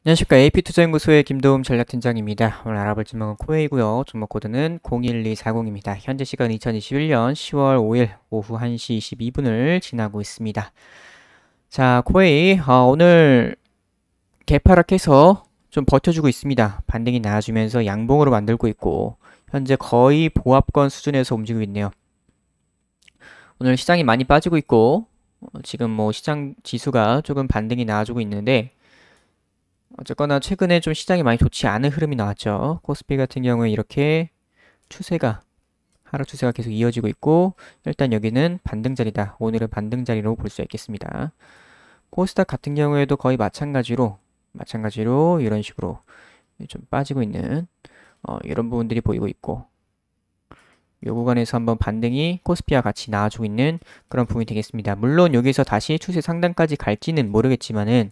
안녕하십니까. AP투자연구소의 김도움 전략팀장입니다. 오늘 알아볼 종목은 코웨이고요. 종목 코드는 01240입니다. 현재 시간 2021년 10월 5일 오후 1시 22분을 지나고 있습니다. 자, 코웨이 오늘 개파락해서 좀 버텨주고 있습니다. 반등이 나와주면서 양봉으로 만들고 있고 현재 거의 보합권 수준에서 움직이고 있네요. 오늘 시장이 많이 빠지고 있고 지금 뭐 시장 지수가 조금 반등이 나와주고 있는데 어쨌거나 최근에 좀 시장이 많이 좋지 않은 흐름이 나왔죠. 코스피 같은 경우에 이렇게 추세가 하락 추세가 계속 이어지고 있고 일단 여기는 반등 자리다. 오늘은 반등 자리로 볼 수 있겠습니다. 코스닥 같은 경우에도 거의 마찬가지로 이런 식으로 좀 빠지고 있는 이런 부분들이 보이고 있고 요 구간에서 한번 반등이 코스피와 같이 나와주고 있는 그런 부분이 되겠습니다. 물론 여기서 다시 추세 상단까지 갈지는 모르겠지만은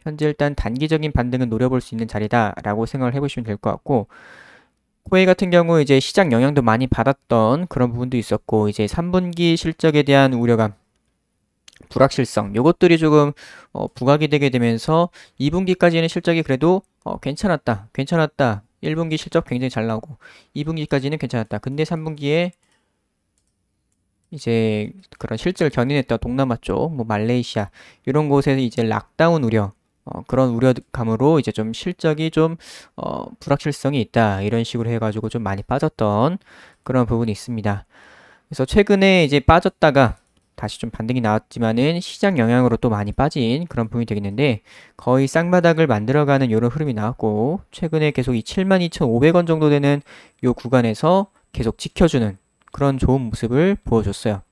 현재 일단 단기적인 반등은 노려볼 수 있는 자리다라고 생각을 해보시면 될 것 같고 코웨이 같은 경우 이제 시장 영향도 많이 받았던 그런 부분도 있었고 이제 3분기 실적에 대한 우려감, 불확실성 요것들이 조금 부각이 되게 되면서 2분기까지는 실적이 그래도 괜찮았다. 1분기 실적 굉장히 잘 나오고 2분기까지는 괜찮았다. 근데 3분기에 이제 그런 실적을 견인했던 동남아 쪽, 뭐 말레이시아 이런 곳에서 이제 락다운 우려 그런 우려감으로 이제 좀 실적이 좀 불확실성이 있다 이런 식으로 해가지고 좀 많이 빠졌던 그런 부분이 있습니다. 그래서 최근에 이제 빠졌다가 다시 좀 반등이 나왔지만은 시장 영향으로 또 많이 빠진 그런 부분이 되겠는데 거의 쌍바닥을 만들어가는 이런 흐름이 나왔고 최근에 계속 이 72,500원 정도 되는 이 구간에서 계속 지켜주는 그런 좋은 모습을 보여줬어요.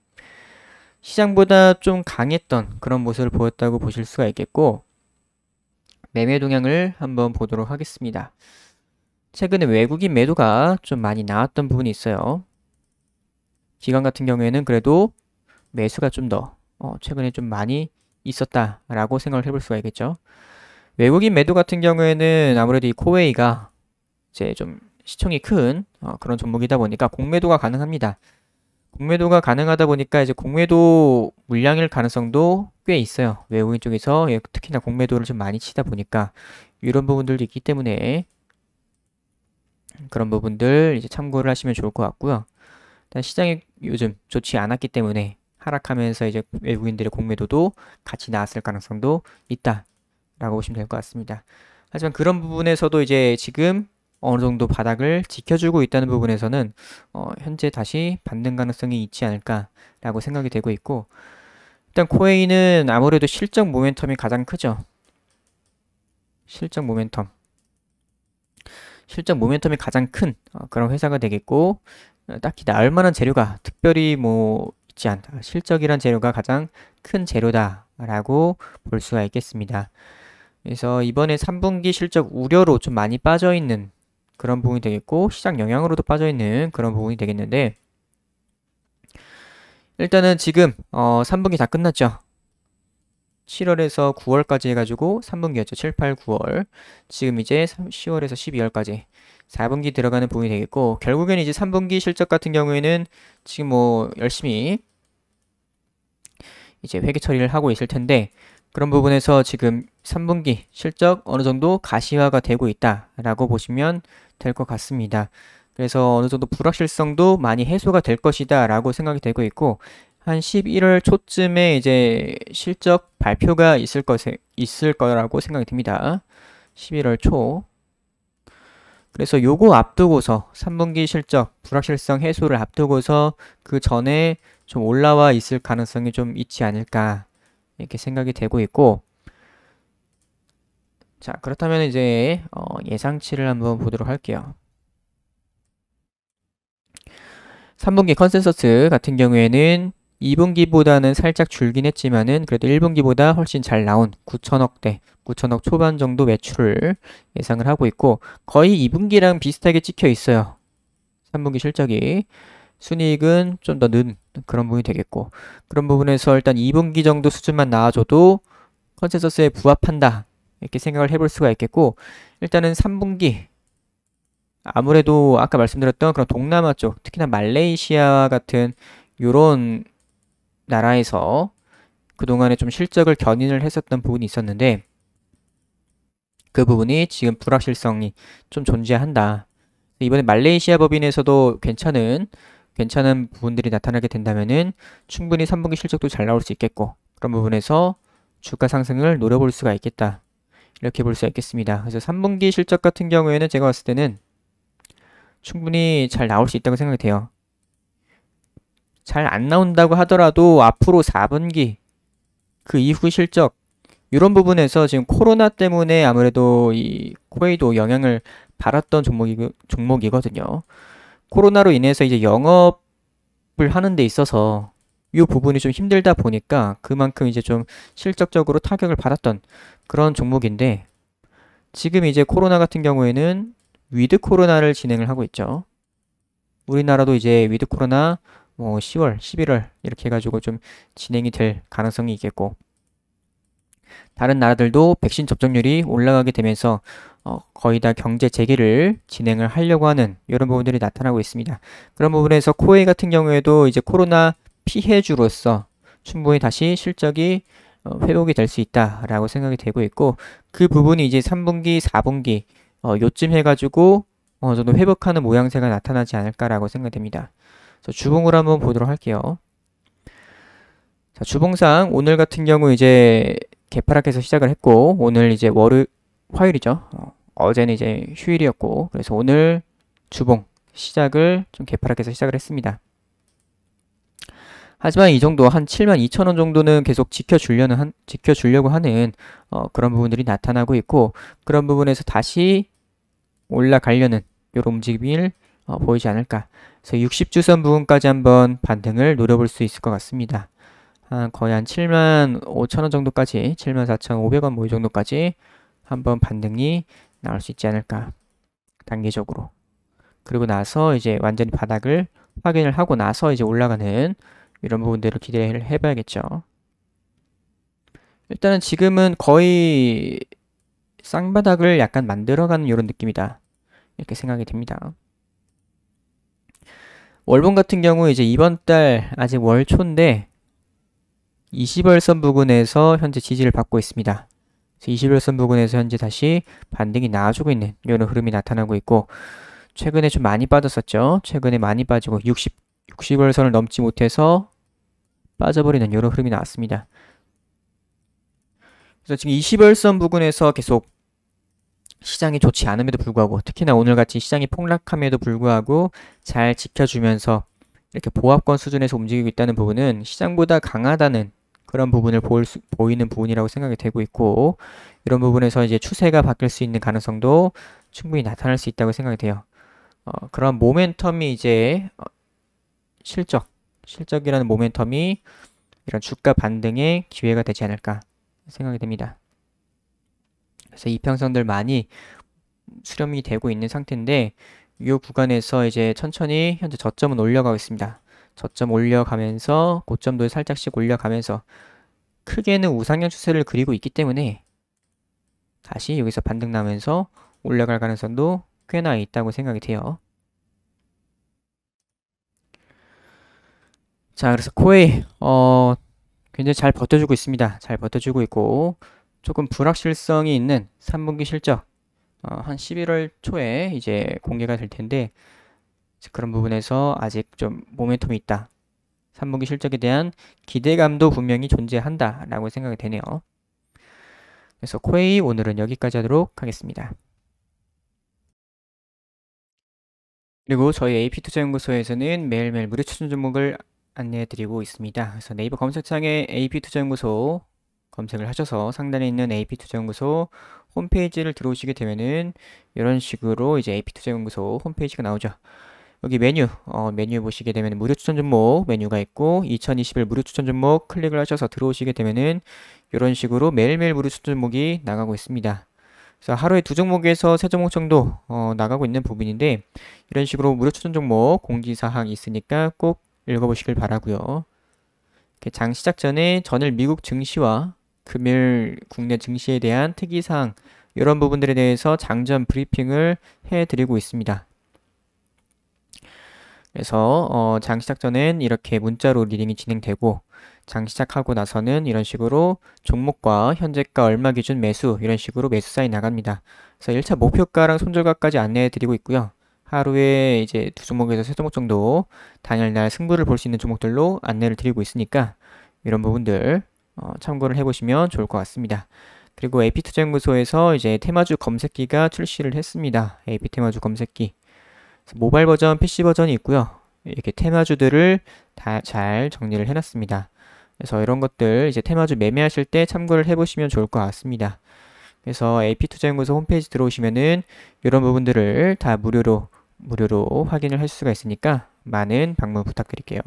시장보다 좀 강했던 그런 모습을 보였다고 보실 수가 있겠고 매매 동향을 한번 보도록 하겠습니다. 최근에 외국인 매도가 좀 많이 나왔던 부분이 있어요. 기관 같은 경우에는 그래도 매수가 좀 더 최근에 좀 많이 있었다라고 생각을 해볼 수가 있겠죠. 외국인 매도 같은 경우에는 아무래도 이 코웨이가 이제 좀 시총이 큰 그런 종목이다 보니까 공매도가 가능합니다. 공매도가 가능하다 보니까 이제 공매도 물량일 가능성도 꽤 있어요. 외국인 쪽에서 특히나 공매도를 좀 많이 치다 보니까 이런 부분들도 있기 때문에 그런 부분들 이제 참고를 하시면 좋을 것 같고요. 일단 시장이 요즘 좋지 않았기 때문에 하락하면서 이제 외국인들의 공매도도 같이 나왔을 가능성도 있다라고 보시면 될 것 같습니다. 하지만 그런 부분에서도 이제 지금 어느 정도 바닥을 지켜주고 있다는 부분에서는 현재 다시 반등 가능성이 있지 않을까라고 생각이 되고 있고 일단 코웨이는 아무래도 실적 모멘텀이 가장 크죠. 실적 모멘텀이 가장 큰 그런 회사가 되겠고 딱히 나을 만한 재료가 특별히 뭐 있지 않다. 실적이란 재료가 가장 큰 재료다라고 볼 수가 있겠습니다. 그래서 이번에 3분기 실적 우려로 좀 많이 빠져있는 그런 부분이 되겠고 시장 영향으로도 빠져있는 그런 부분이 되겠는데 일단은 지금 3분기 다 끝났죠. 7월에서 9월까지 해가지고 3분기였죠. 7, 8, 9월 지금 이제 10월에서 12월까지 4분기 들어가는 부분이 되겠고 결국에는 이제 3분기 실적 같은 경우에는 지금 뭐 열심히 이제 회계 처리를 하고 있을 텐데 그런 부분에서 지금 3분기 실적 어느 정도 가시화가 되고 있다라고 보시면 될 것 같습니다. 그래서 어느 정도 불확실성도 많이 해소가 될 것이다 라고 생각이 되고 있고 한 11월 초쯤에 이제 실적 발표가 있을 거라고 생각이 듭니다. 11월 초. 그래서 요거 앞두고서 3분기 실적 불확실성 해소를 앞두고서 그 전에 좀 올라와 있을 가능성이 좀 있지 않을까 이렇게 생각이 되고 있고 자 그렇다면 이제 예상치를 한번 보도록 할게요. 3분기 컨센서스 같은 경우에는 2분기보다는 살짝 줄긴 했지만은 그래도 1분기보다 훨씬 잘 나온 9천억대, 9천억 초반 정도 매출을 예상을 하고 있고 거의 2분기랑 비슷하게 찍혀 있어요. 3분기 실적이. 순이익은 좀 더 는 그런 부분이 되겠고 그런 부분에서 일단 2분기 정도 수준만 나와줘도 컨센서스에 부합한다. 이렇게 생각을 해볼 수가 있겠고 일단은 3분기 아무래도 아까 말씀드렸던 그런 동남아 쪽 특히나 말레이시아 같은 요런 나라에서 그동안에 좀 실적을 견인을 했었던 부분이 있었는데 그 부분이 지금 불확실성이 좀 존재한다. 이번에 말레이시아 법인에서도 괜찮은 부분들이 나타나게 된다면은 충분히 3분기 실적도 잘 나올 수 있겠고, 그런 부분에서 주가 상승을 노려볼 수가 있겠다. 이렇게 볼 수가 있겠습니다. 그래서 3분기 실적 같은 경우에는 제가 봤을 때는 충분히 잘 나올 수 있다고 생각이 돼요. 잘 안 나온다고 하더라도 앞으로 4분기 그 이후 실적 이런 부분에서 지금 코로나 때문에 아무래도 이 코웨이도 영향을 받았던 종목이거든요. 코로나로 인해서 이제 영업을 하는 데 있어서 이 부분이 좀 힘들다 보니까 그만큼 이제 좀 실적적으로 타격을 받았던 그런 종목인데, 지금 이제 코로나 같은 경우에는 위드 코로나를 진행을 하고 있죠. 우리나라도 이제 위드 코로나 뭐 10월, 11월 이렇게 해가지고 좀 진행이 될 가능성이 있겠고, 다른 나라들도 백신 접종률이 올라가게 되면서 거의 다 경제 재개를 진행을 하려고 하는 이런 부분들이 나타나고 있습니다. 그런 부분에서 코웨이 같은 경우에도 이제 코로나 피해주로서 충분히 다시 실적이 회복이 될 수 있다라고 생각이 되고 있고, 그 부분이 이제 3분기, 4분기 요쯤 해가지고 어느 정도 회복하는 모양새가 나타나지 않을까라고 생각됩니다. 그래서 주봉을 한번 보도록 할게요. 자, 주봉상 오늘 같은 경우 이제 개파락해서 시작을 했고, 오늘 이제 화요일이죠. 어제는 이제 휴일이었고, 그래서 오늘 주봉 시작을 좀 개파락해서 시작을 했습니다. 하지만 이 정도 한 72,000원 정도는 계속 지켜주려고 하는 그런 부분들이 나타나고 있고, 그런 부분에서 다시 올라가려는 이런 움직임을 보이지 않을까. 그래서 60주선 부분까지 한번 반등을 노려볼 수 있을 것 같습니다. 거의 한 75,000원 정도까지, 74,500원 뭐 이 정도까지 한번 반등이 나올 수 있지 않을까, 단기적으로. 그리고 나서 이제 완전히 바닥을 확인을 하고 나서 이제 올라가는 이런 부분들을 기대를 해봐야겠죠. 일단은 지금은 거의 쌍바닥을 약간 만들어가는 이런 느낌이다, 이렇게 생각이 됩니다. 월봉 같은 경우 이제 이번 달 아직 월초인데 20월선 부근에서 현재 지지를 받고 있습니다. 20월선 부근에서 현재 다시 반등이 나와주고 있는 이런 흐름이 나타나고 있고, 최근에 좀 많이 빠졌었죠. 최근에 많이 빠지고 60월선을 넘지 못해서 빠져버리는 이런 흐름이 나왔습니다. 그래서 지금 20월선 부근에서 계속 시장이 좋지 않음에도 불구하고, 특히나 오늘같이 시장이 폭락함에도 불구하고 잘 지켜주면서 이렇게 보합권 수준에서 움직이고 있다는 부분은 시장보다 강하다는 그런 부분을 보이는 부분이라고 생각이 되고 있고, 이런 부분에서 이제 추세가 바뀔 수 있는 가능성도 충분히 나타날 수 있다고 생각이 돼요. 그런 모멘텀이 이제 실적이라는 모멘텀이 이런 주가 반등의 기회가 되지 않을까 생각이 됩니다. 그래서 이평선들 많이 수렴이 되고 있는 상태인데, 이 구간에서 이제 천천히 현재 저점은 올려가고 있습니다. 저점 올려가면서 고점도 살짝씩 올려가면서 크게는 우상향 추세를 그리고 있기 때문에 다시 여기서 반등 나면서 올라갈 가능성도 꽤나 있다고 생각이 돼요. 자, 그래서 코웨이 굉장히 잘 버텨주고 있습니다. 잘 버텨주고 있고, 조금 불확실성이 있는 3분기 실적 한 11월 초에 이제 공개가 될 텐데, 그런 부분에서 아직 좀 모멘텀이 있다. 3분기 실적에 대한 기대감도 분명히 존재한다 라고 생각이 되네요. 그래서 코웨이 오늘은 여기까지 하도록 하겠습니다. 그리고 저희 AP투자연구소에서는 매일매일 무료 추천 종목을 안내해드리고 있습니다. 그래서 네이버 검색창에 AP투자연구소 검색을 하셔서 상단에 있는 AP투자연구소 홈페이지를 들어오시게 되면은 이런 식으로 이제 AP투자연구소 홈페이지가 나오죠. 여기 메뉴 보시게 되면 무료 추천 종목 메뉴가 있고, 2021 무료 추천 종목 클릭을 하셔서 들어오시게 되면은 이런 식으로 매일매일 무료 추천 종목이 나가고 있습니다. 그래서 하루에 2종목에서 3종목 정도 나가고 있는 부분인데, 이런 식으로 무료 추천 종목 공지사항이 있으니까 꼭 읽어보시길 바라고요. 장 시작 전에 전일 미국 증시와 금일 국내 증시에 대한 특이사항 이런 부분들에 대해서 장전 브리핑을 해드리고 있습니다. 그래서 장 시작 전엔 이렇게 문자로 리딩이 진행되고, 장 시작하고 나서는 이런 식으로 종목과 현재가 얼마 기준 매수 이런 식으로 매수 사인 나갑니다. 그래서 1차 목표가랑 손절가까지 안내해 드리고 있고요. 하루에 이제 두 종목에서 세 종목 정도 당일날 승부를 볼 수 있는 종목들로 안내를 드리고 있으니까 이런 부분들 참고를 해보시면 좋을 것 같습니다. 그리고 AP투자연구소에서 이제 테마주 검색기가 출시를 했습니다. AP 테마주 검색기. 모바일 버전, PC 버전이 있고요. 이렇게 테마주들을 다 잘 정리를 해놨습니다. 그래서 이런 것들 이제 테마주 매매하실 때 참고를 해보시면 좋을 것 같습니다. 그래서 AP투자연구소 홈페이지 들어오시면은 이런 부분들을 다 무료로 확인을 할 수가 있으니까 많은 방문 부탁드릴게요.